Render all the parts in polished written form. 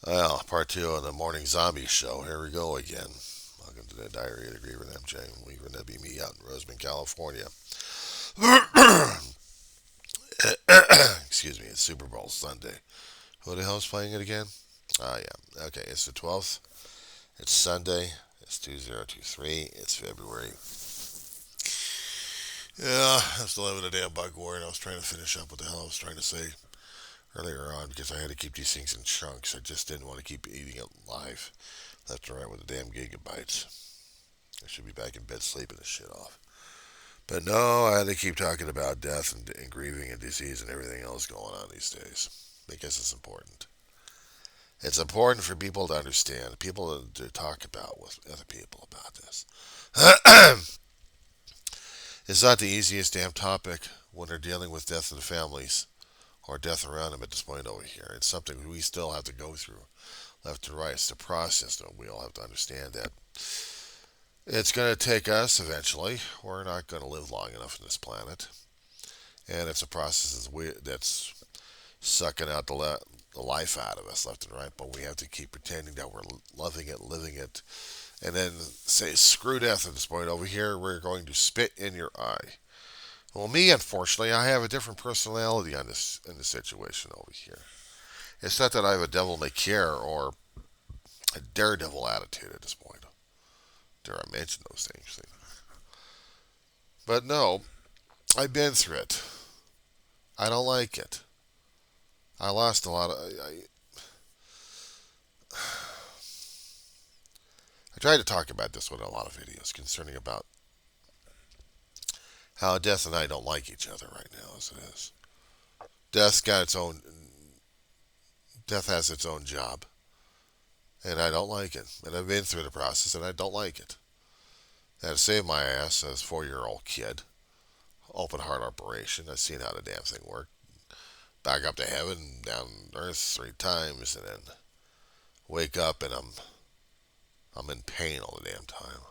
Well, part two of the morning zombie show. Here we go again. Welcome to the Diary of the Griever MJ. Weaver, that'd be me out in Roseman, California. Excuse me, it's Super Bowl Sunday. Who the hell's playing it again? Ah, yeah. Okay, it's the 12th. It's Sunday. It's 2023. It's February. Yeah, I'm still having a damn bug war, and I was trying to finish up what the hell I was trying to say earlier on because I had to keep these things in chunks. I just didn't want to keep eating it live, left and right with the damn gigabytes. I should be back in bed sleeping this shit off. But no, I had to keep talking about death and grieving and disease and everything else going on these days because it's important. It's important for people to understand, people to talk about with other people about this. It's not the easiest damn topic when they're dealing with death in the families or death around them at this point over here. It's something we still have to go through left and right. It's the process, though. We all have to understand that. It's going to take us eventually. We're not going to live long enough on this planet. And it's a process that's sucking out the life out of us left and right. But we have to keep pretending that we're loving it, living it, and then say, screw death at this point over here. We're going to spit in your eye. Well, me, unfortunately, I have a different personality on this in this situation over here. It's not that I have a devil may care or a daredevil attitude at this point. Dare I mention those things? But no, I've been through it. I don't like it. I lost a lot of. I tried to talk about this with a lot of videos concerning about how death and I don't like each other right now as it is. Death's got its own. Death has its own job, and I don't like it. And I've been through the process, and I don't like it. I had to save my ass as a 4-year-old kid. Open heart operation. I've seen how the damn thing worked. Back up to heaven, down earth 3 times, and then wake up and I'm in pain all the damn time.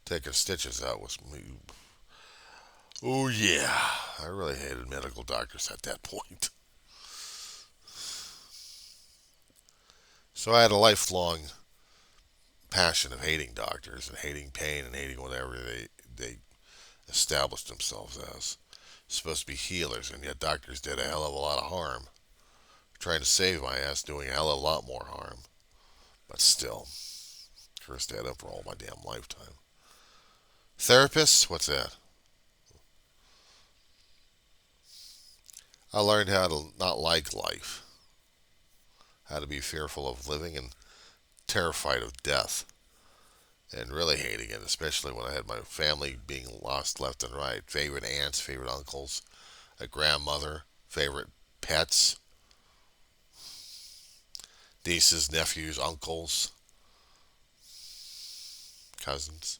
Taking stitches out was me. Oh yeah, I really hated medical doctors at that point. So I had a lifelong passion of hating doctors and hating pain and hating whatever they established themselves as. Supposed to be healers, and yet doctors did a hell of a lot of harm. Trying to save my ass, doing a hell of a lot more harm. But still, cursed that up for all my damn lifetime. Therapists? What's that? I learned how to not like life, how to be fearful of living and terrified of death, and really hating it, especially when I had my family being lost left and right. Favorite aunts, favorite uncles, a grandmother, favorite pets, nieces, nephews, uncles, cousins.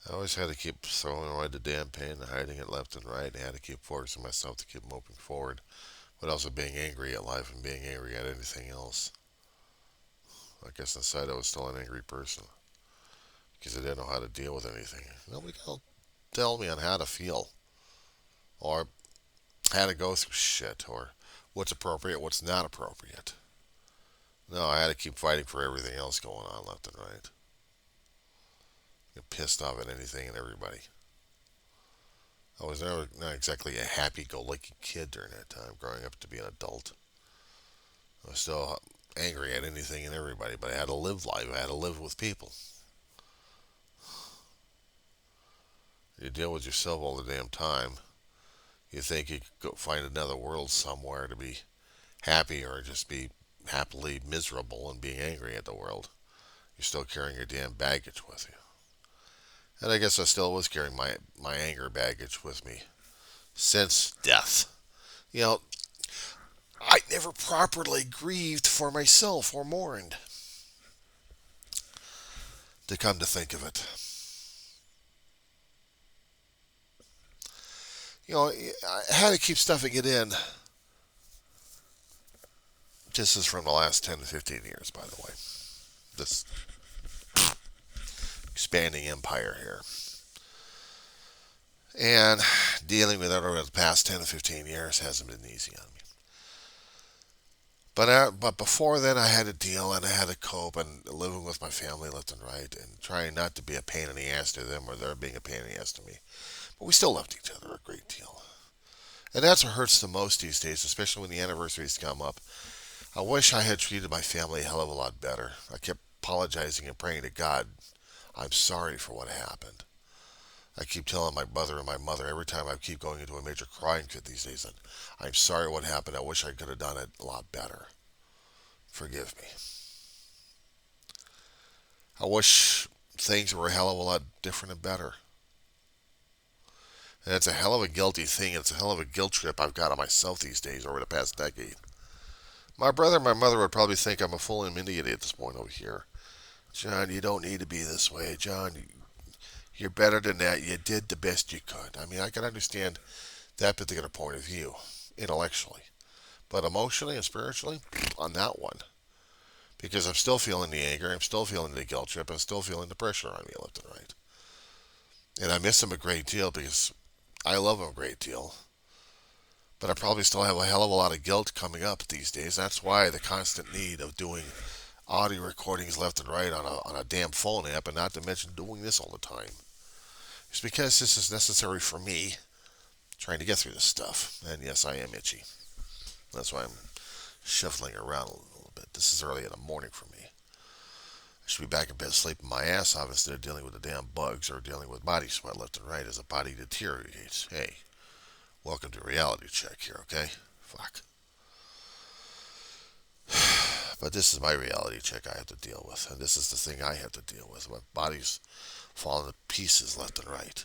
I always had to keep throwing away the damn pain and hiding it left and right. I had to keep forcing myself to keep moving forward, but also being angry at life and being angry at anything else. I guess inside I was still an angry person because I didn't know how to deal with anything. Nobody could tell me on how to feel or how to go through shit or what's appropriate, what's not appropriate. No, I had to keep fighting for everything else going on left and right. Get pissed off at anything and everybody. I was never not exactly a happy-go-lucky kid during that time, growing up to be an adult. I was still angry at anything and everybody, but I had to live life. I had to live with people. You deal with yourself all the damn time. You think you could go find another world somewhere to be happy or just be happily miserable and being angry at the world. You're still carrying your damn baggage with you. And I guess I still was carrying my anger baggage with me since death. You know, I never properly grieved for myself or mourned, to come to think of it. I had to keep stuffing it in. This is from the last 10 to 15 years, by the way. This expanding empire here. And dealing with it over the past 10 to 15 years hasn't been easy on me. But before then, I had to deal and I had to cope and living with my family left and right and trying not to be a pain in the ass to them or they're being a pain in the ass to me. But we still loved each other a great deal. And that's what hurts the most these days, especially when the anniversaries come up. I wish I had treated my family a hell of a lot better. I kept apologizing and praying to God, I'm sorry for what happened. I keep telling my brother and my mother every time I keep going into a major crying fit these days that I'm sorry what happened. I wish I could have done it a lot better. Forgive me. I wish things were a hell of a lot different and better. And it's a hell of a guilty thing. It's a hell of a guilt trip I've got on myself these days over the past decade. My brother and my mother would probably think I'm a fool and an idiot at this point over here. John, you don't need to be this way. John, you're better than that. You did the best you could. I mean, I can understand that particular point of view intellectually. But emotionally and spiritually, on that one. Because I'm still feeling the anger, I'm still feeling the guilt trip, I'm still feeling the pressure on me left and right. And I miss him a great deal because I love him a great deal. But I probably still have a hell of a lot of guilt coming up these days. That's why the constant need of doing audio recordings left and right on a damn phone app, and not to mention doing this all the time. It's because this is necessary for me trying to get through this stuff. And yes, I am itchy. That's why I'm shuffling around a little bit. This is early in the morning for me. I should be back in bed sleeping my ass off instead of dealing with the damn bugs or dealing with body sweat left and right as the body deteriorates. Hey, welcome to reality check here, okay? Fuck. But this is my reality check I have to deal with, and this is the thing I have to deal with. My body's falling to pieces left and right.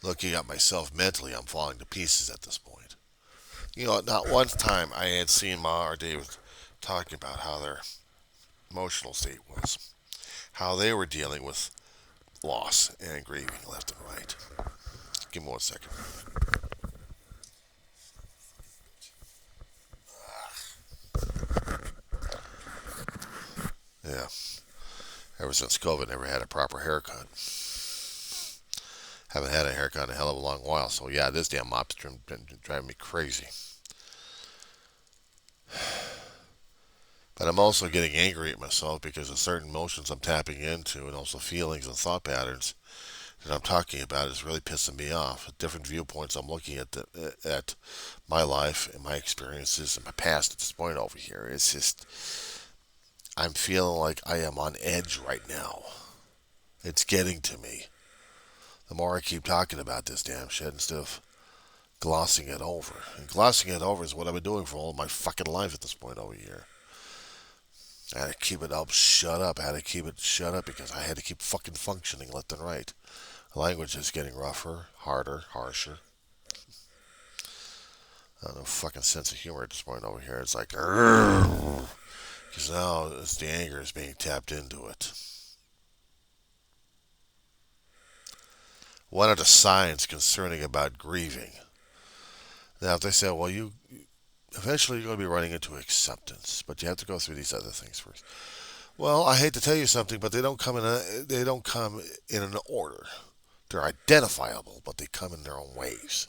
Looking at myself mentally, I'm falling to pieces at this point. You know, not one time I had seen Ma or David talking about how their emotional state was, how they were dealing with loss and grieving left and right. Give me 1 second. Yeah. Ever since COVID, never had a proper haircut. Haven't had a haircut in a hell of a long while, so yeah, this damn mop's been driving me crazy. But I'm also getting angry at myself because of certain emotions I'm tapping into and also feelings and thought patterns that I'm talking about is really pissing me off. Different viewpoints I'm looking at my life and my experiences and my past at this point over here. It's just, I'm feeling like I am on edge right now. It's getting to me. The more I keep talking about this damn shit instead of glossing it over. And glossing it over is what I've been doing for all of my fucking life at this point over here. I had to keep it up, shut up. I had to keep it shut up because I had to keep fucking functioning left and right. The language is getting rougher, harder, harsher. No fucking sense of humor at this point over here. It's like, because now it's the anger is being tapped into it. One of the signs concerning about grieving. Now, if they say, well, eventually you're going to be running into acceptance, but you have to go through these other things first. Well, I hate to tell you something, but they don't come in an order. They're identifiable, but they come in their own ways.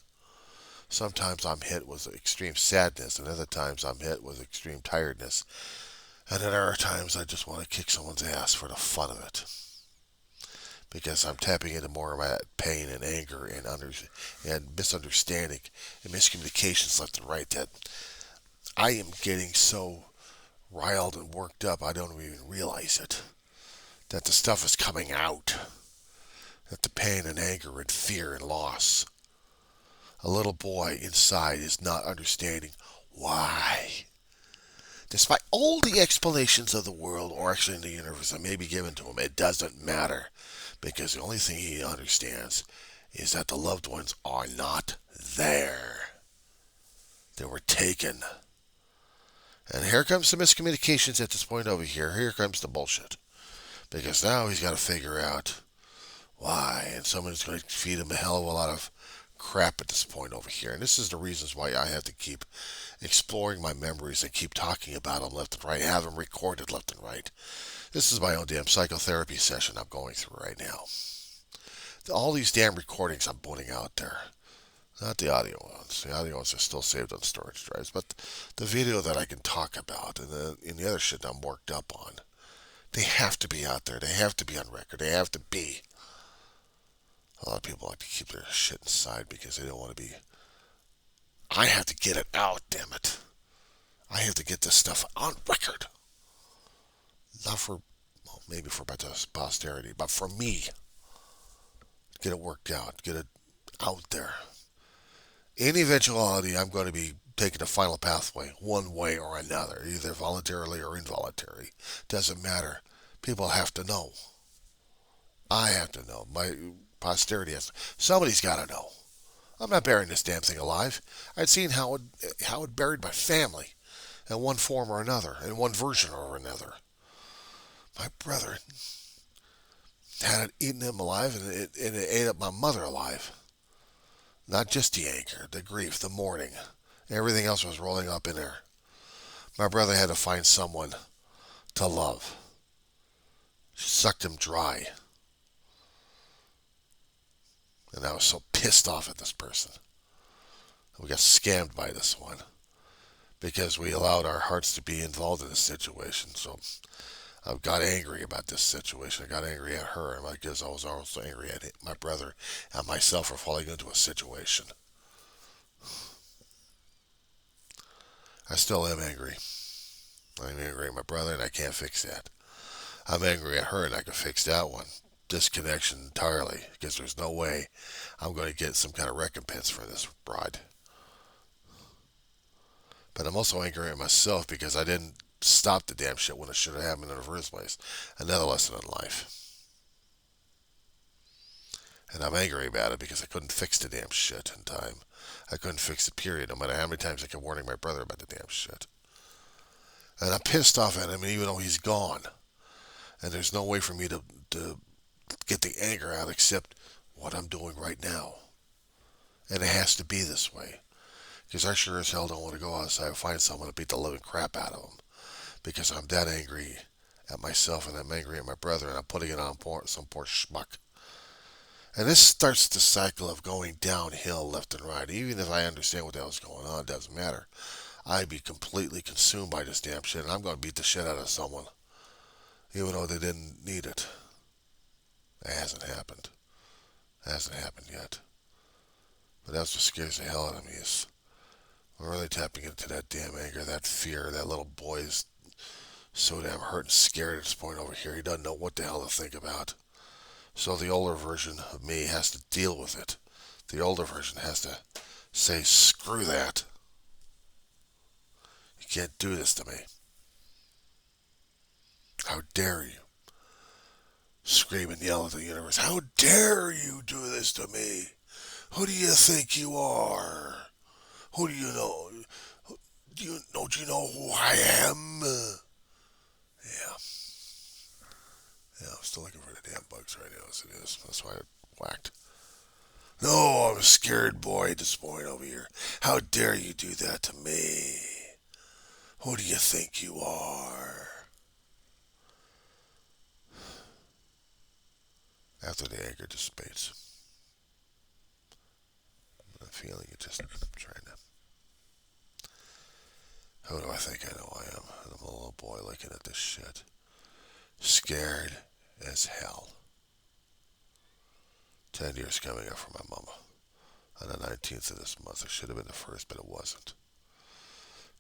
Sometimes I'm hit with extreme sadness, and other times I'm hit with extreme tiredness. And then there are times I just want to kick someone's ass for the fun of it. Because I'm tapping into more of my pain and anger and misunderstanding and miscommunications left and right that I am getting so riled and worked up I don't even realize it. That the stuff is coming out. That the pain and anger and fear and loss. A little boy inside is not understanding why. Despite all the explanations of the world, or actually in the universe that may be given to him, it doesn't matter. Because the only thing he understands is that the loved ones are not there. They were taken. And here comes the miscommunications at this point over here. Here comes the bullshit. Because now he's got to figure out why. And someone's going to feed him a hell of a lot of crap at this point over here. And this is the reasons why I have to keep exploring my memories and keep talking about them left and right, have them recorded left and right. This is my own damn psychotherapy session I'm going through right now. All these damn recordings I'm putting out there. Not the audio ones. The audio ones are still saved on storage drives, but the video that I can talk about and the other shit I'm worked up on, they have to be out there. They have to be on record. They have to be. A lot of people like to keep their shit inside because they don't want to be. I have to get it out, damn it. I have to get this stuff on record. Not for, well, maybe for posterity, but for me. Get it worked out. Get it out there. In eventuality, I'm going to be taking the final pathway one way or another, either voluntarily or involuntary. Doesn't matter. People have to know. I have to know. My posterity has to. Somebody's got to know. I'm not burying this damn thing alive. I'd seen how it buried my family in one form or another, in one version or another. My brother had it eaten him alive, and it ate up my mother alive. Not just the anger, the grief, the mourning. Everything else was rolling up in there. My brother had to find someone to love. She sucked him dry. And I was so pissed off at this person. We got scammed by this one because we allowed our hearts to be involved in this situation. So I got angry about this situation. I got angry at her, and I guess I was also angry at my brother and myself for falling into a situation. I still am angry. I'm angry at my brother, and I can't fix that. I'm angry at her, and I can fix that one. Disconnection entirely, because there's no way I'm going to get some kind of recompense for this broad. But I'm also angry at myself because I didn't stop the damn shit when it should have happened in the first place. Another lesson in life. And I'm angry about it because I couldn't fix the damn shit in time. I couldn't fix it, period, no matter how many times I kept warning my brother about the damn shit. And I'm pissed off at him, even though he's gone. And there's no way for me to get the anger out except what I'm doing right now. And it has to be this way. Because I sure as hell don't want to go outside and find someone to beat the living crap out of them. Because I'm that angry at myself, and I'm angry at my brother, and I'm putting it on some poor schmuck. And this starts the cycle of going downhill left and right. Even if I understand what the hell's going on, it doesn't matter. I'd be completely consumed by this damn shit, and I'm going to beat the shit out of someone. Even though they didn't need it. It hasn't happened. It hasn't happened yet. But that's what scares the hell out of me is I'm really tapping into that damn anger, that fear. That little boy is so damn hurt and scared at this point over here. He doesn't know what the hell to think about. So the older version of me has to deal with it. The older version has to say, screw that. You can't do this to me. How dare you? Scream and yell at the universe. How dare you do this to me? Who do you think you are? Who do you know? Don't you know who I am? Yeah. Yeah, I'm still looking for the damn bugs right now as it is. That's why it whacked. No, I'm a scared boy at this point over here. How dare you do that to me? Who do you think you are? After the anger dissipates, the feeling you just trying to. Who do I think I know I am? I'm a little boy looking at this shit. Scared as hell. 10 years coming up for my mama. On the 19th of this month. It should have been the 1st, but it wasn't.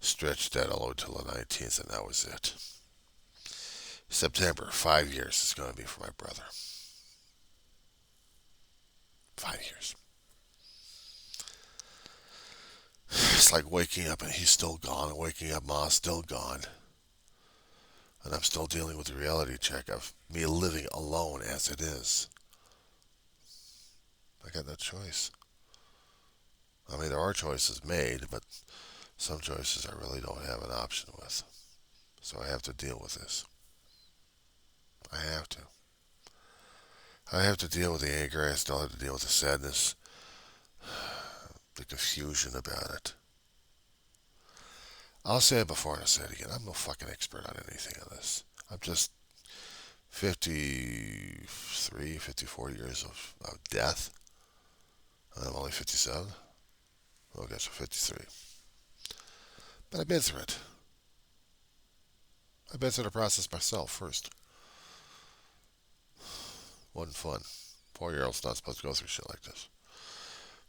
Stretched that all the way till the 19th, and that was it. September, 5 years is going to be for my brother. 5 years. It's like waking up and he's still gone, and waking up, Ma's still gone. And I'm still dealing with the reality check of me living alone as it is. I got no choice. I mean, there are choices made, but some choices I really don't have an option with. So I have to deal with this. I have to. I have to deal with the anger. I still have to deal with the sadness. the confusion about it. I'll say it before and I'll say it again. I'm no fucking expert on anything on this. I'm just 53, 54 years of death. I'm only 57. Okay, so 53. But I've been through it. I've been through the process myself first. Wasn't fun. 4-year-old's not supposed to go through shit like this.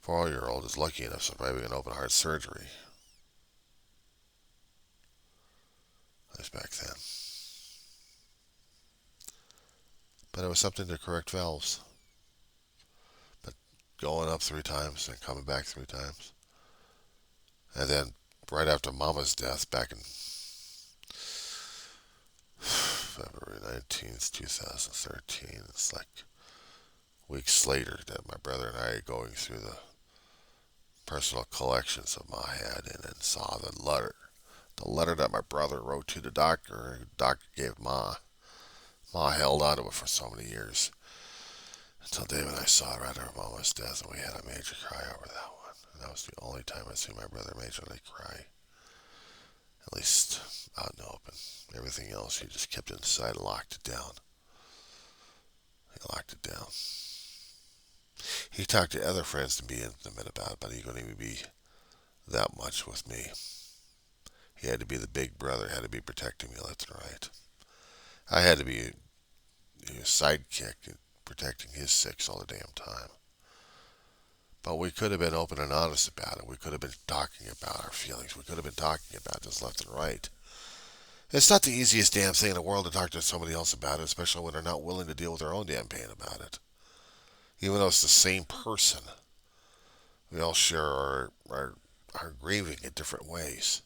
4-year-old is lucky enough surviving an open heart surgery. That was back then. But it was something to correct valves. But going up 3 times and coming back 3 times. And then right after Mama's death back in February 19th, 2013, it's like weeks later that my brother and I are going through the personal collections of Ma had and then saw the letter. The letter that my brother wrote to the doctor, the doctor gave Ma. Ma held on to it for so many years. Until Dave and I saw it right after Mama's death, and we had a major cry over that one. And that was the only time I'd seen my brother majorly cry. At least out in the open. Everything else, he just kept it inside and locked it down. He locked it down. He talked to other friends to be intimate about it, but he couldn't even be that much with me. He had to be the big brother, had to be protecting me left and right. I had to be his sidekick, protecting his six all the damn time. But we could have been open and honest about it. We could have been talking about our feelings. We could have been talking about this left and right. It's not the easiest damn thing in the world to talk to somebody else about it, especially when they're not willing to deal with their own damn pain about it. Even though it's the same person, we all share our grieving in different ways.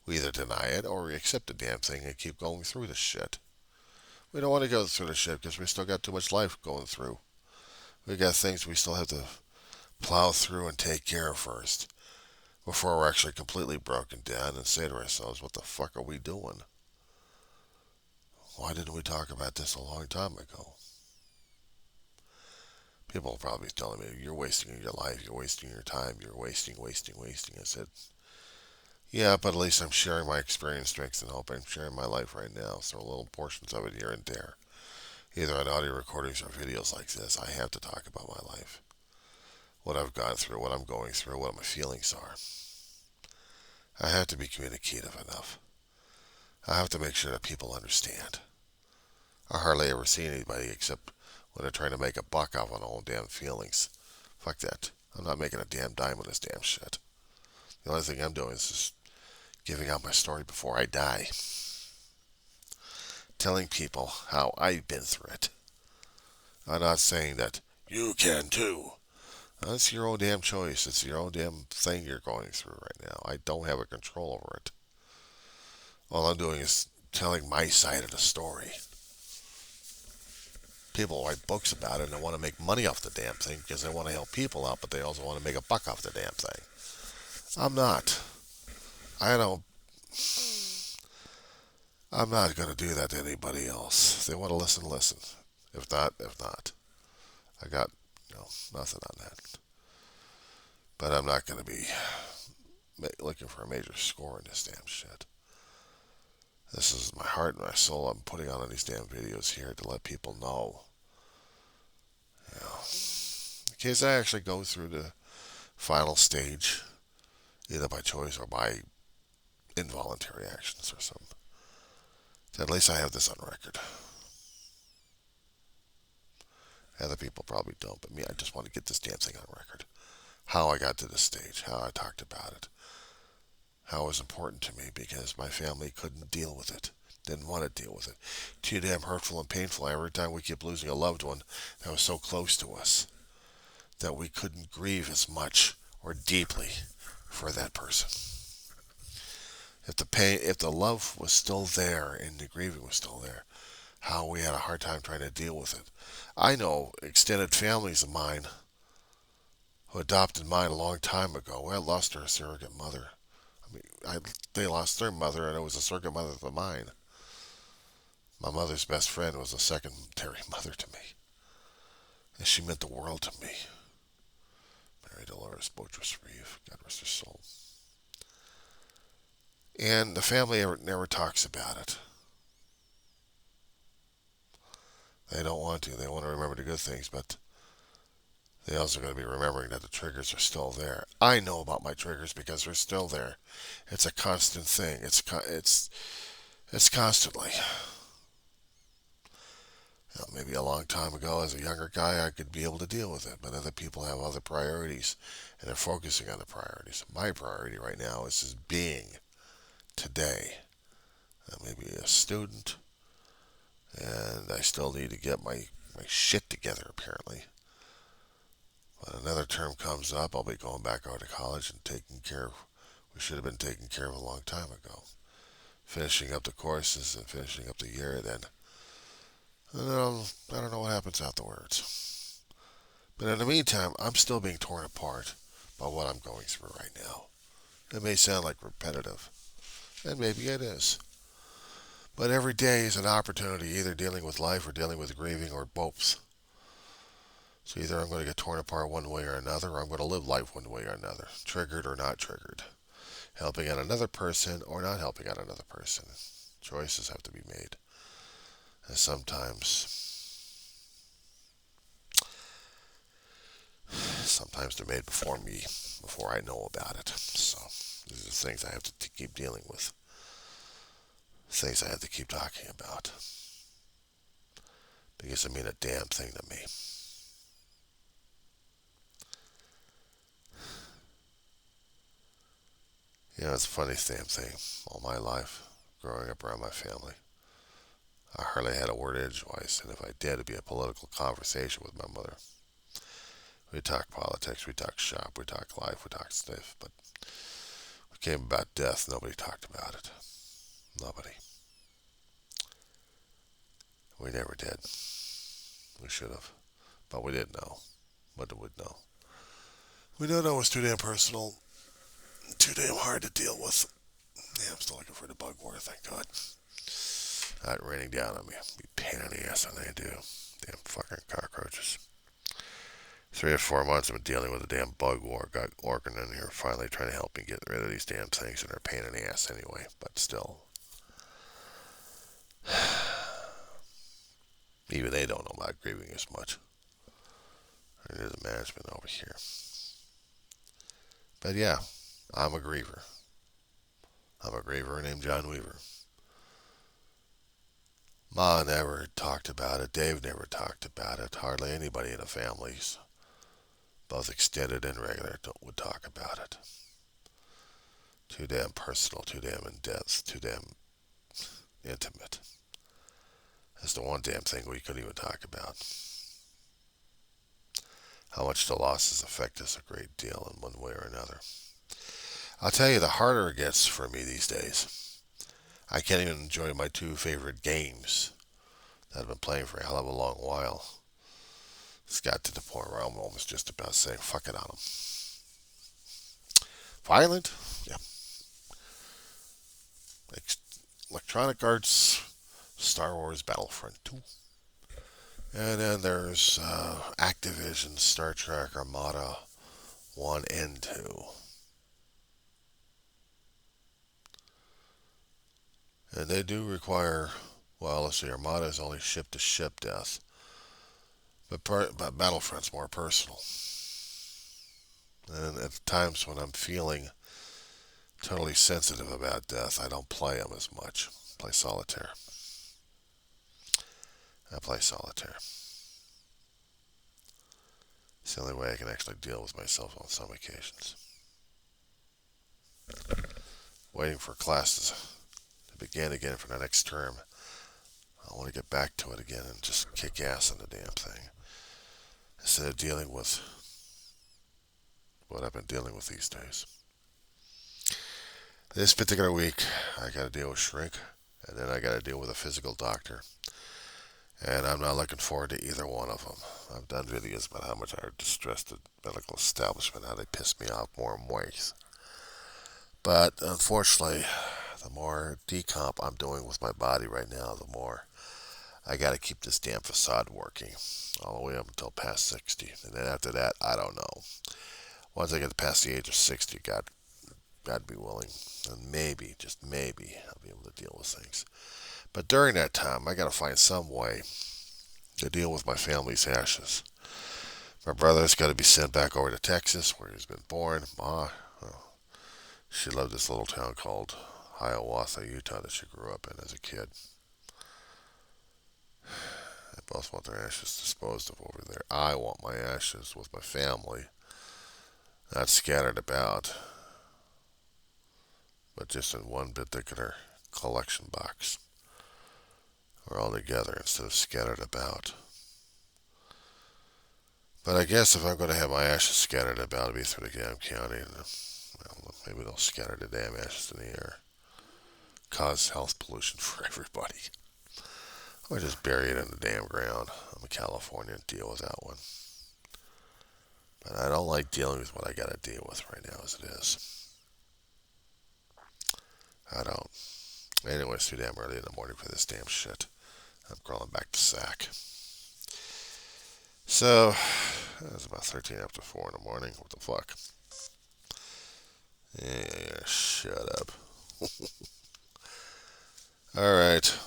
We either deny it or we accept the damn thing and keep going through the shit. We don't want to go through the shit because we still got too much life going through. We got things we still have to plow through and take care of first before we're actually completely broken down and say to ourselves, what the fuck are we doing? Why didn't we talk about this a long time ago? People will probably be telling me, you're wasting your life, you're wasting your time, you're wasting. I said, yeah, but at least I'm sharing my experience, strength, and hope. I'm sharing my life right now, so little portions of it here and there. Either on audio recordings or videos like this, I have to talk about my life. What I've gone through, what I'm going through, what my feelings are. I have to be communicative enough. I have to make sure that people understand. I hardly ever see anybody except when they're trying to make a buck off on all damn feelings. Fuck that. I'm not making a damn dime on this damn shit. The only thing I'm doing is just giving out my story before I die. Telling people how I've been through it. I'm not saying that you can too. That's your own damn choice. It's your own damn thing you're going through right now. I don't have a control over it. All I'm doing is telling my side of the story. People write books about it and they want to make money off the damn thing because they want to help people out, but they also want to make a buck off the damn thing. I'm not. I'm not going to do that to anybody else. If they want to listen, listen. If not. I got, nothing on that. But I'm not going to be looking for a major score in this damn shit. This is my heart and my soul I'm putting on these damn videos here to let people know. In case I actually go through the final stage, either by choice or by involuntary actions or something. At least I have this on record. Other people probably don't, but me, I just want to get this damn thing on record. How I got to this stage, how I talked about it, how it was important to me because my family couldn't deal with it, didn't want to deal with it. Too damn hurtful and painful every time we kept losing a loved one that was so close to us that we couldn't grieve as much or deeply for that person. If the pain, if the love was still there and the grieving was still there, how we had a hard time trying to deal with it. I know extended families of mine who adopted mine a long time ago. Well, I lost her surrogate mother. They lost their mother, and it was a surrogate mother of mine. My mother's best friend was a secondary mother to me, and she meant the world to me. Mary Dolores Boutros Reeve, God rest her soul. And the family never talks about it. They don't want to. They want to remember the good things, but they also got to be remembering that the triggers are still there. I know about my triggers because they're still there. It's a constant thing. It's constantly. Maybe a long time ago, as a younger guy, I could be able to deal with it, but other people have other priorities, and they're focusing on the priorities. My priority right now is just being today. Maybe a student, and I still need to get my shit together, apparently. When another term comes up, I'll be going back out to college and taking care of. We should have been taken care of a long time ago. Finishing up the courses and finishing up the year, then I don't know what happens afterwards. But in the meantime, I'm still being torn apart by what I'm going through right now. It may sound like repetitive, and maybe it is. But every day is an opportunity, either dealing with life or dealing with grieving or both. So either I'm going to get torn apart one way or another, or I'm going to live life one way or another, triggered or not triggered. Helping out another person or not helping out another person. Choices have to be made. And sometimes they're made before me, before I know about it. So these are things I have to keep dealing with. Things I have to keep talking about. Because they mean a damn thing to me. You know, it's a funny damn thing. All my life, growing up around my family, I hardly had a word edgewise, and if I did, it'd be a political conversation with my mother. We talk politics, we talk shop, we talk life, we talk stuff, but when it came about death, nobody talked about it. Nobody. We never did. We should have. But we didn't know. But we would know. We know that was too damn personal, too damn hard to deal with. Yeah, I'm still looking for the bug war, thank God. Not raining down on me. Be pain in the ass, and they do. Damn fucking cockroaches. 3 or 4 months I've been dealing with a damn bug war. Got Orkin in here finally trying to help me get rid of these damn things, and they're a pain in the ass anyway, but still. Even they don't know about grieving as much. There's a management over here. But yeah, I'm a griever. I'm a griever named John Weaver. Ma never talked about it. Dave never talked about it. Hardly anybody in the families, both extended and regular, would talk about it. Too damn personal, too damn in-depth, too damn intimate. That's the one damn thing we couldn't even talk about. How much the losses affect us a great deal in one way or another. I'll tell you, the harder it gets for me these days. I can't even enjoy my 2 favorite games that I've been playing for a hell of a long while. It's got to the point where I'm almost just about saying fuck it on them. Violent? Yeah. Electronic Arts, Star Wars Battlefront 2. And then there's Activision, Star Trek, Armada 1 and 2. And they do require, well, let's see, Armada is only ship-to-ship death. But Battlefront's more personal. And at times when I'm feeling totally sensitive about death, I don't play them as much. I play solitaire. It's the only way I can actually deal with myself on some occasions. Waiting for classes to begin again for the next term. I want to get back to it again and just kick ass on the damn thing. Instead of dealing with what I've been dealing with these days. This particular week, I got to deal with shrink, and then I got to deal with a physical doctor. And I'm not looking forward to either one of them. I've done videos about how much I distress the medical establishment, how they piss me off more and more. But unfortunately, the more decomp I'm doing with my body right now, the more I got to keep this damn facade working all the way up until past 60. And then after that, I don't know. Once I get past the age of 60, God be willing, and maybe, just maybe, I'll be able to deal with things. But during that time, I got to find some way to deal with my family's ashes. My brother's got to be sent back over to Texas, where he's been born. Ma, well, she lived this little town called Hiawatha, Utah, that she grew up in as a kid. They both want their ashes disposed of over there. I want my ashes with my family, not scattered about, but just in one particular collection box. We're all together instead of scattered about. But I guess if I'm going to have my ashes scattered about, it'll be through the damn county. And, well, maybe they'll scatter the damn ashes in the air. Cause health pollution for everybody. Or just bury it in the damn ground. I'm a Californian, deal with that one. But I don't like dealing with what I got to deal with right now as it is. I don't. Anyway, it's too damn early in the morning for this damn shit. I'm crawling back to sack. So, it was about 13 after 4 in the morning. What the fuck? Yeah, shut up. Alright.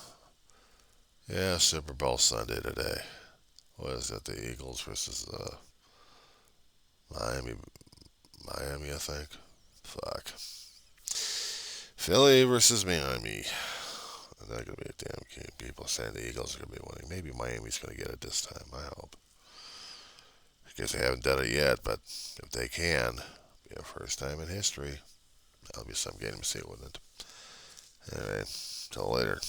Yeah, Super Bowl Sunday today. What is it? The Eagles versus Miami. Miami, I think. Fuck. Philly versus Miami. That's not going to be a damn game. People are saying the Eagles are going to be winning. Maybe Miami's going to get it this time. I hope. I guess they haven't done it yet, but if they can, be a first time in history. That'll be some game to see, wouldn't it? Anyway, till later.